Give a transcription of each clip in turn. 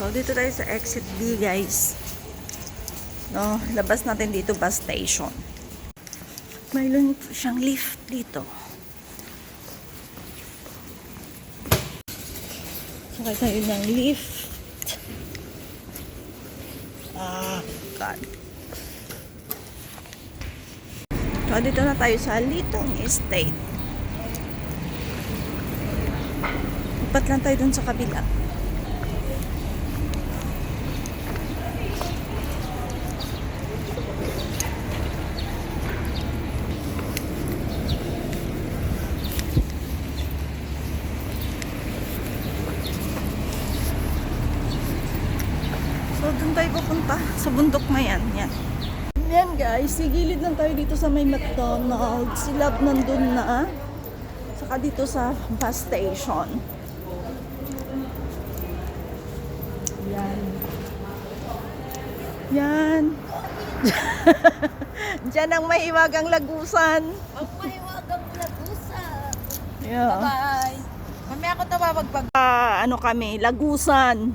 So, dito tayo sa exit B, guys. No, labas natin dito bus station. Mayroon siyang lift dito. Sakay tayo ng lift. God. So, dito na tayo sa Litong Estate. Lipat lang tayo dun sa kabila. So, doon tayo pupunta sa bundok na yan. Yan. Yan guys, sigilid lang tayo dito sa may McDonald's. Si Love nandun na. Saka dito sa bus station. Yan. Yan. Diyan ang mahiwagang lagusan. Ang mahiwagang lagusan. Yeah. Bye-bye. Mamaya ako tawagbag. Ano kami, lagusan.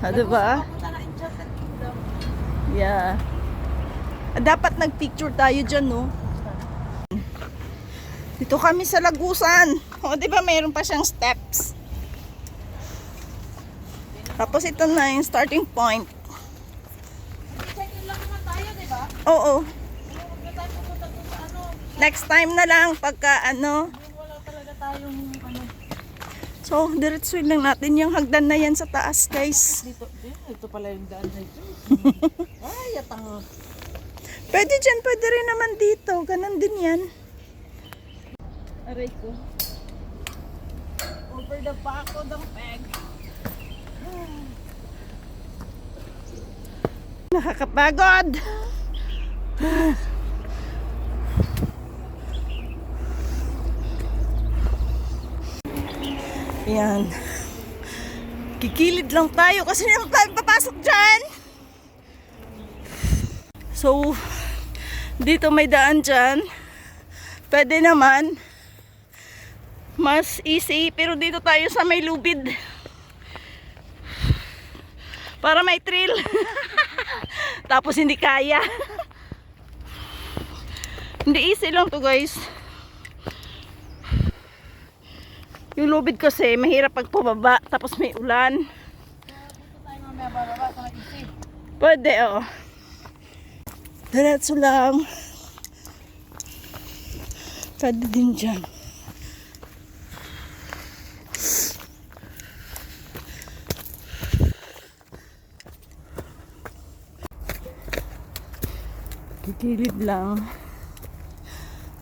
Diba? Pupunta na Enchanted Kingdom. Yeah. Dapat nagpicture tayo dyan, no? Dito kami sa lagusan. O, diba mayroon pa siyang steps? Tapos ito na yung starting point. Check-in lang naman tayo, di ba? Oo. Huwag na tayo pupunta doon sa ano. Next time na lang pagka ano. Wala talaga tayong ano. So, diretsuin lang natin yung hagdan na yan sa taas, guys. Ito pala yung daan na ito. Ay, yatang. Pwede dyan, pwede rin naman dito. Ganon din yan. Aray ko. Over the back of the peg. Nakakapagod. Yan. Kikilid lang tayo kasi naman tayo papasok dyan. So, dito may daan dyan. Pwede naman. Mas easy. Pero dito tayo sa may lubid. Para may thrill. Tapos hindi kaya. Hindi easy lang to guys. Yung lubid kasi mahirap pag pababa. Tapos may ulan. Dito tayo mamaya bababa sa isip. Pwede oh. Diretso lang. Pwede din dyan. Kikilid lang.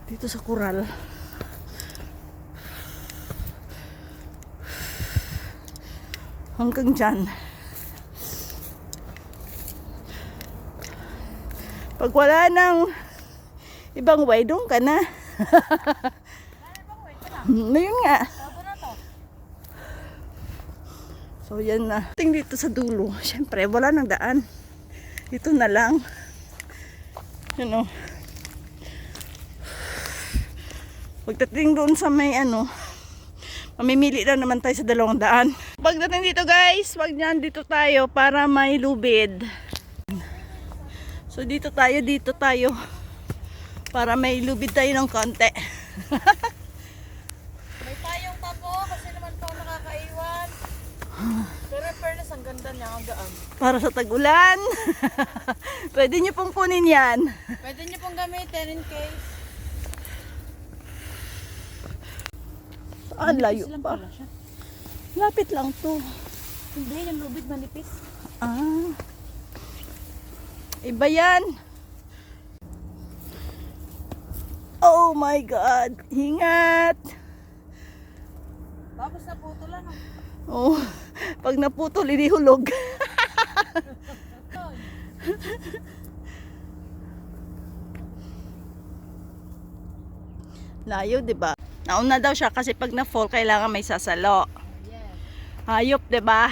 Dito sa kural. Hanggang dyan. Pag wala nang ibang way, doon ka na. Yun nga. So yan na. Tingin dito sa dulo. Siyempre, wala nang daan. Ito na lang. Yun o. Pagdating doon sa may ano, mamimili lang naman tayo sa dalawang daan. Pagdating dito guys, wag niyan dito tayo para may lubid. So dito tayo. Para may lubid tayo ng konti. May payong pa po kasi naman po nakakaiwan. Pero fairness, ang ganda niya, ang gaan. Para sa tag-ulan. Pwede nyo pong kunin yan. Pwede niyo pong gamitin in case. Ah, layo pa. Lapit lang to. Hindi, yung lubid manipis. Ah. Iba yan. Oh my God. Ingat. Tapos naputulan. Oh, pag naputol, inihulog. Layo, 'di ba? Nauna daw siya kasi pag na-fall kailangan may sasalo. Yes. Hayop, 'di ba?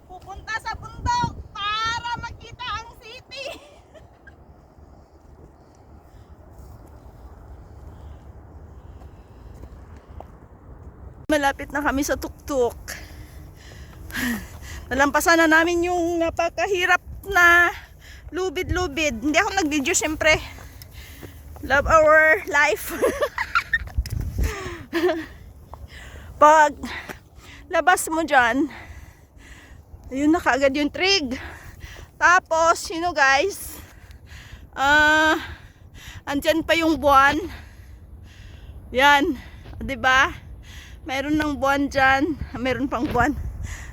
Pupunta sa bundok. Malapit na kami sa tuktok. Nalampasan na namin yung napakahirap na lubid-lubid. Hindi ako nag-video syempre. Love our life. Pag labas mo dyan, ayun na kaagad yung trig. Tapos, guys, andyan pa yung buwan. Yan, 'di ba? Mayroon ng buwan dyan, mayroon pang buwan.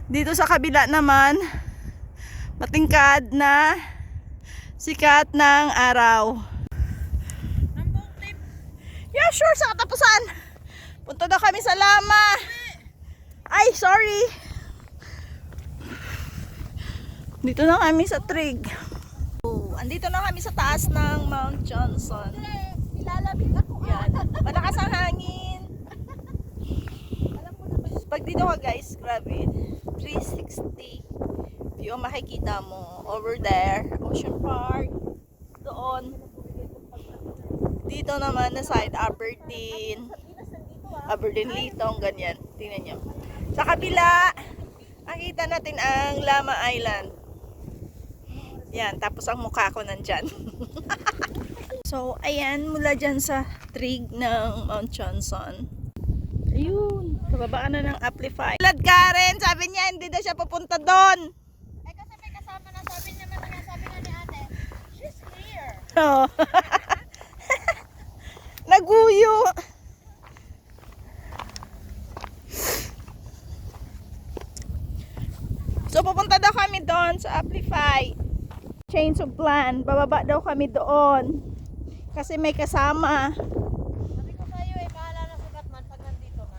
Dito sa kabila naman, matingkad na sikat ng araw. Yeah, sure, sa katapusan. Punta daw kami sa Lama. Ay, sorry. Dito na kami sa trig. Andito na kami sa taas ng Mount Johnson. Nilalabig ako. Yan. Malakas ang hangin. Pag dito ka guys, grabe. 360 view ang makikita mo. Over there, Ocean Park. Doon. Dito naman na side, Aberdeen. Aberdeen Litong, ganyan. Tingnan nyo. Sa kabila, makita natin ang Lama Island. Yan, tapos ang mukha ko nandyan. So, ayan, mula dyan sa trig ng Mount Johnson. Ayun, kababaan na ng Amplify. Lad Karen, sabi niya, hindi na siya papunta doon. Ay, kasi may kasama na sabi niya ni ate, she's here. Oh. Naguyo. So, pupunta daw kami doon sa Amplify. Change of plan. Bababa daw kami doon. Kasi may kasama. Sabi ko sa'yo bahala na si Batman pag nandito na.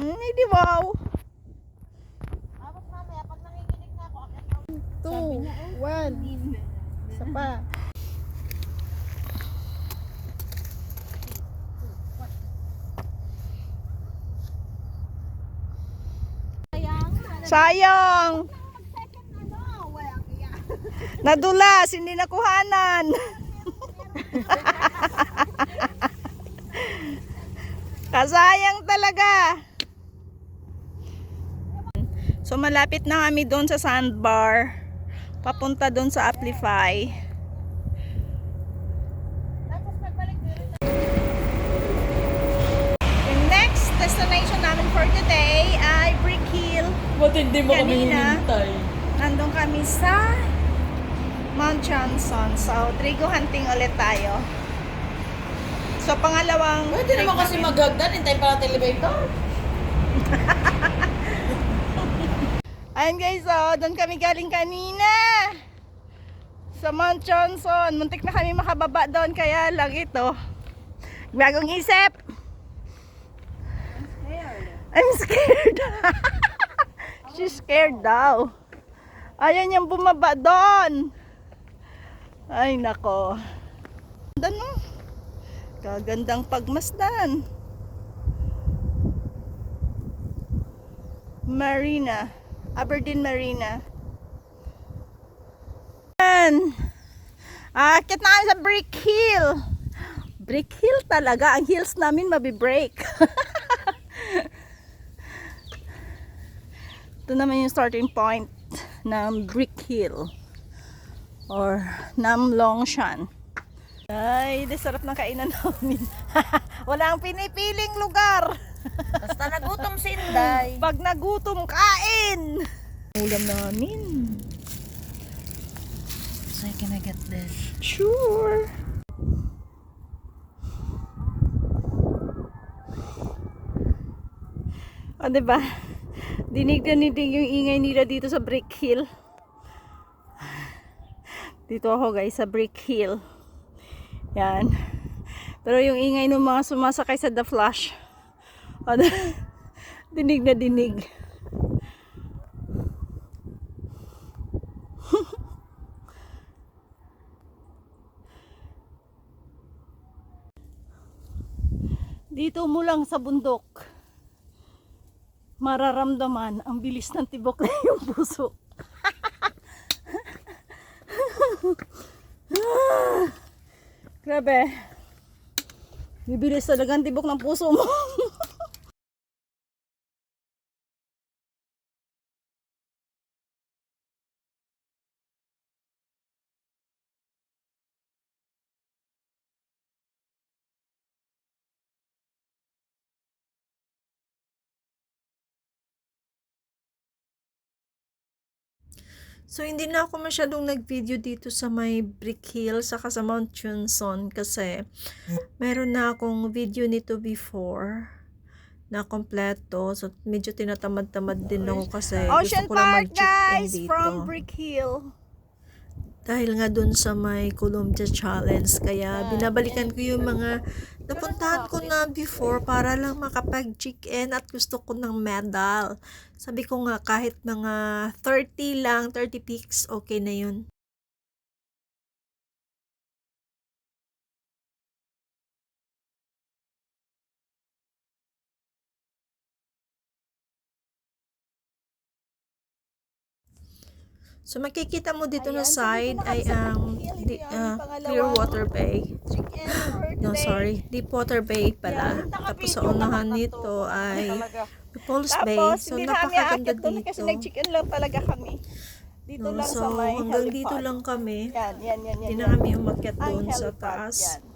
Hindi wow. Tapos mamaya, pag nanginginig na ako, akit ako. 2, 1. Isa pa. Sayang. Nadulas, hindi nakuhanan. Kasayang talaga. So malapit na kami doon sa sandbar. Papunta doon sa Amplify. Tapos pagbalik dito. Yung next destination namin for today ay Brick Hill. Ba't hindi mo kami Kanina. hinintay? Nandun kami sa Mount Johnson. So, trigo hunting ulit tayo. So, pangalawang Pwede trek naman kasi namin. maghagdan, hintay pa natin elevator. Ayun guys, doon kami galing kanina. Sa Mount Johnson. Muntik na kami makababa doon, kaya lang ito. Bagong isip. I'm scared. She's scared daw. Ayaw niyang bumaba doon. Ay nako. Ganda no? Kagandang pagmasdan. Marina. Aberdeen Marina. Yan. Akit na kami sa Brick Hill. Brick Hill talaga. Ang heels namin mabibreak. Ito naman yung starting point ng Brick Hill or Nam Long Shan. Ay, di sarap ng kainan namin. Walang pinipiling lugar. Basta nagutom si Inday. Pag nagutom, kain! Ulam namin. So, can I get this? Sure. O, diba? Dinig na dinig yung ingay nila dito sa Brick Hill. Dito ako guys sa Brick Hill. Yan. Pero yung ingay ng mga sumasakay sa The Flash. O, dinig na dinig. Dito mo lang sa bundok mararamdaman ang bilis ng tibok na yung puso. Grabe. Bibilis talaga ang tibok ng puso mo. So, hindi na ako masyadong nag-video dito sa may Brick Hill saka sa Mount Chunson kasi meron na akong video nito before na kompleto. So, medyo tinatamad-tamad din ako kasi Ocean gusto ko lang Park, mag-check-in guys, dito. from Brick Hill. Dahil nga dun sa may Columbia Challenge. Kaya binabalikan ko yung mga napuntahan ko na before para lang makapag-check-in at gusto ko ng medal. Sabi ko nga kahit mga 30 lang, 30 pics, okay na yun. So makikita mo dito na side ay ang Clearwater Bay. No, sorry. Deepwater Bay pala. Tapos sa unahan nito ay Repulse Bay. Tapos, So hindi na kami napakaganda aakyat doon kasi dito. nag-check-in lang talaga kami. Dito No, lang so sa may hanggang helipad. dito lang kami. Yan. Hindi na kami umakyat Ang doon sa helipad, taas. yan.